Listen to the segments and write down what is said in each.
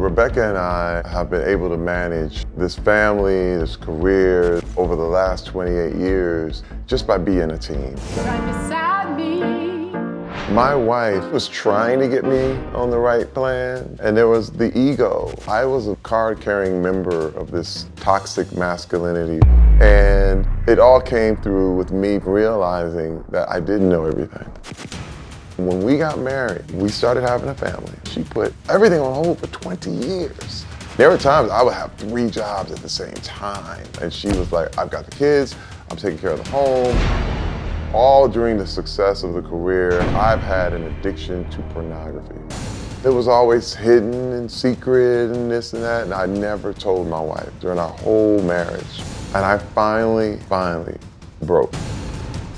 Rebecca and I have been able to manage this family, this career over the last 28 years just by being a team. Right beside me. My wife was trying to get me on the right plan, and there was the ego. I was a card-carrying member of this toxic masculinity, and it all came through with me realizing that I didn't know everything. When we got married, we started having a family. She put everything on hold for 20 years. There were times I would have 3 jobs at the same time, and she was like, I've got the kids, I'm taking care of the home. All during the success of the career, I've had an addiction to pornography. It was always hidden and secret and this and that, and I never told my wife during our whole marriage. And I finally broke.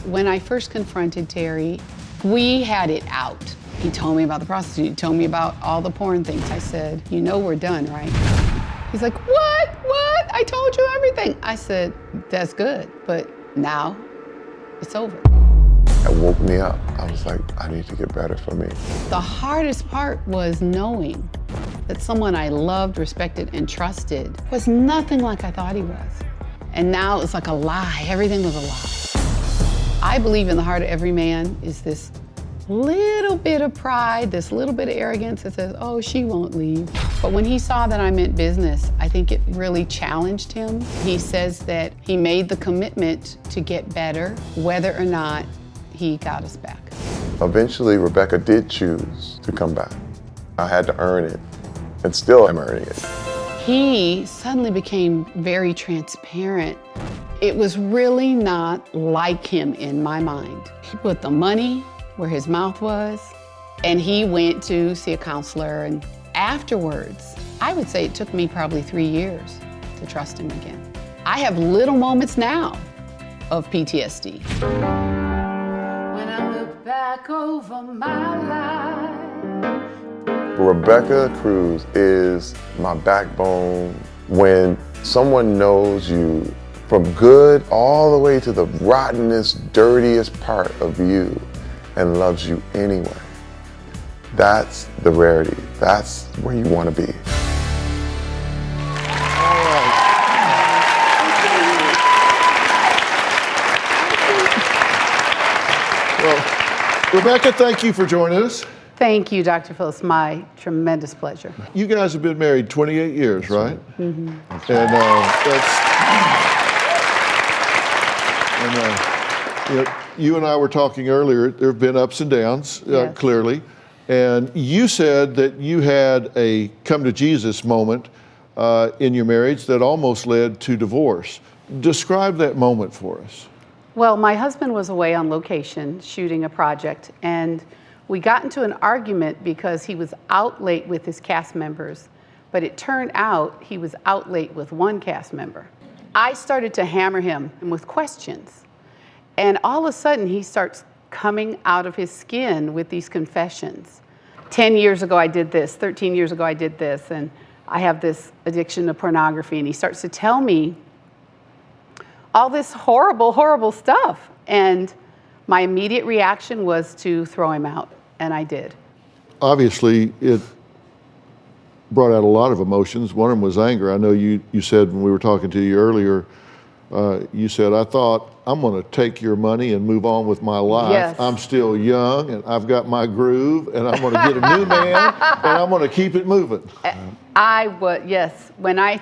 When I first confronted Terry, we had it out. He told me about the prostitute, he told me about all the porn things. I said, you know we're done, right? He's like, what? I told you everything. I said, that's good, but now it's over. It woke me up. I was like, I need to get better for me. The hardest part was knowing that someone I loved, respected, and trusted was nothing like I thought he was. And now it's like a lie. Everything was a lie. I believe in the heart of every man is this little bit of pride, this little bit of arrogance that says, oh, she won't leave. But when he saw that I meant business, I think it really challenged him. He says that he made the commitment to get better, whether or not he got us back. Eventually, Rebecca did choose to come back. I had to earn it, and still am earning it. He suddenly became very transparent. It was really not like him in my mind. He put the money where his mouth was, and he went to see a counselor, and afterwards, I would say it took me probably 3 years to trust him again. I have little moments now of PTSD. When I look back over my life. Rebecca Cruz is my backbone. When someone knows you from good all the way to the rottenest, dirtiest part of you and loves you anyway, that's the rarity. That's where you want to be. Well, Rebecca, thank you for joining us. Thank you, Dr. Phil. It's my tremendous pleasure. You guys have been married 28 years, right? Mm-hmm. You and I were talking earlier, there have been ups and downs, Yes. clearly. And you said that you had a come to Jesus moment in your marriage that almost led to divorce. Describe that moment for us. Well, my husband was away on location shooting a project, and we got into an argument because he was out late with his cast members, but it turned out he was out late with one cast member. I started to hammer him with questions, and all of a sudden he starts coming out of his skin with these confessions. 10 years ago I did this, 13 years ago I did this, and I have this addiction to pornography, and he starts to tell me all this horrible, horrible stuff. And my immediate reaction was to throw him out, and I did. Obviously, it brought out a lot of emotions. One of them was anger. I know you said when we were talking to you earlier, you said, I thought, I'm going to take your money and move on with my life. Yes. I'm still young, and I've got my groove, and I'm going to get a new man, and I'm going to keep it moving. Yes. When I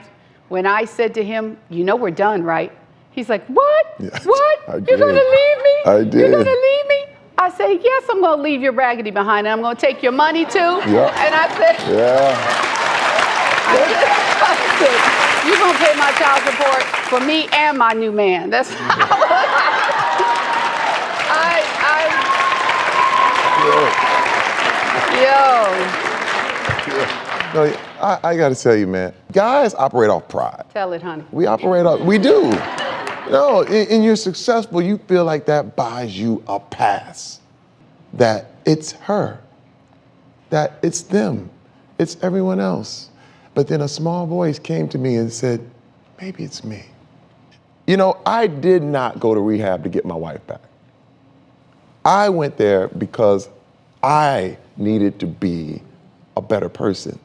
said to him, you know we're done, right? He's like, what? Yes, What? I You're going to did. leave me? I did. You're going to leave me? I said, yes, I'm going to leave your raggedy behind, and I'm going to take your money too. Yeah. And I said, I said, you're going to pay my child support for me and my new man. That's No, I got to tell you, man, guys operate off pride. Tell it, honey. We do. No, and you're successful, you feel like that buys you a pass. That it's her, that it's them, it's everyone else. But then a small voice came to me and said, maybe it's me. You know, I did not go to rehab to get my wife back. I went there because I needed to be a better person.